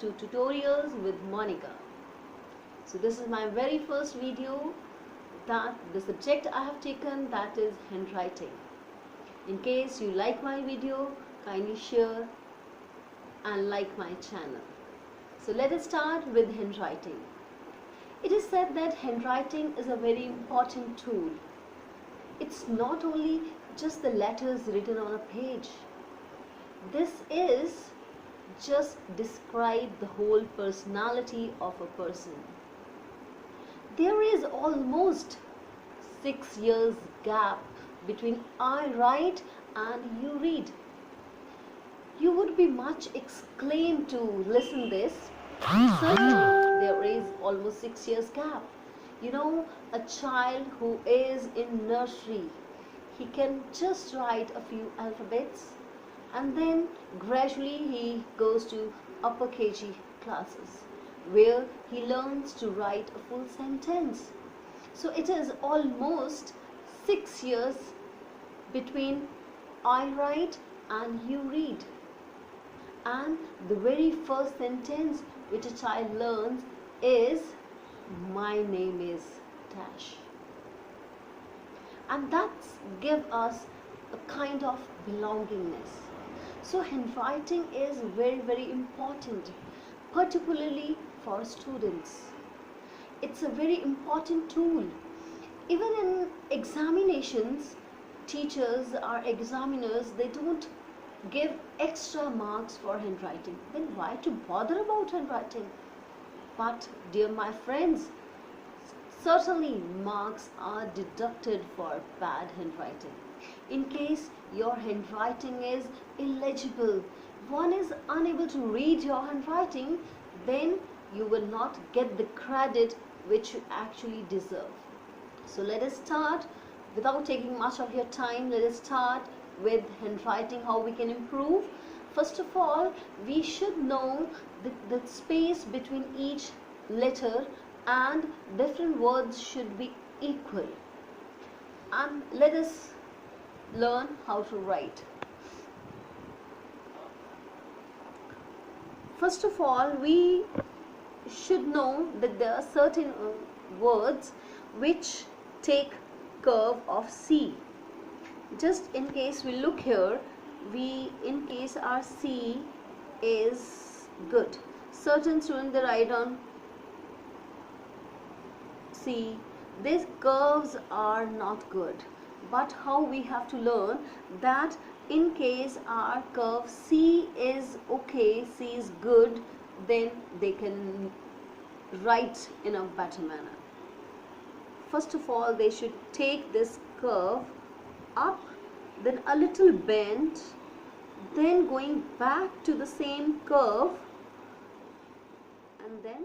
to Tutorials with Monika. So this is my very first video. That the subject I have taken, that is handwriting. In case you like my video, kindly share and like my channel. So let us start with handwriting. It is said that handwriting is a very important tool. It's not only just the letters written on a page. This is just describe the whole personality of a person. There is almost 6 years gap between I write and you read. You would be much exclaimed to listen this. Certainly, there is almost 6 years gap. You know, a child who is in nursery, he can just write a few alphabets, and then gradually he goes to upper KG classes, where he learns to write a full sentence. So it is almost 6 years between I write and you read. And the very first sentence which a child learns is, my name is Dash. And that's give us a kind of belongingness. So handwriting is very, very important, particularly for students. It's a very important tool. Even in examinations, teachers or examiners, they don't give extra marks for handwriting. Then why to bother about handwriting? But dear my friends, certainly marks are deducted for bad handwriting. In case your handwriting is illegible, one is unable to read your handwriting, then you will not get the credit which you actually deserve. So let us start, without taking much of your time, let us start with handwriting, how we can improve. First of all, we should know the space between each letter, and different words should be equal. And let us learn how to write. First of all, we should know that there are certain words which take curve of C. Just in case we look here, in case our C is good, certain students they write on C, these curves are not good. But how we have to learn that in case our curve C is okay, C is good, then they can write in a better manner. First of all, they should take this curve up, then a little bend, then going back to the same curve, and then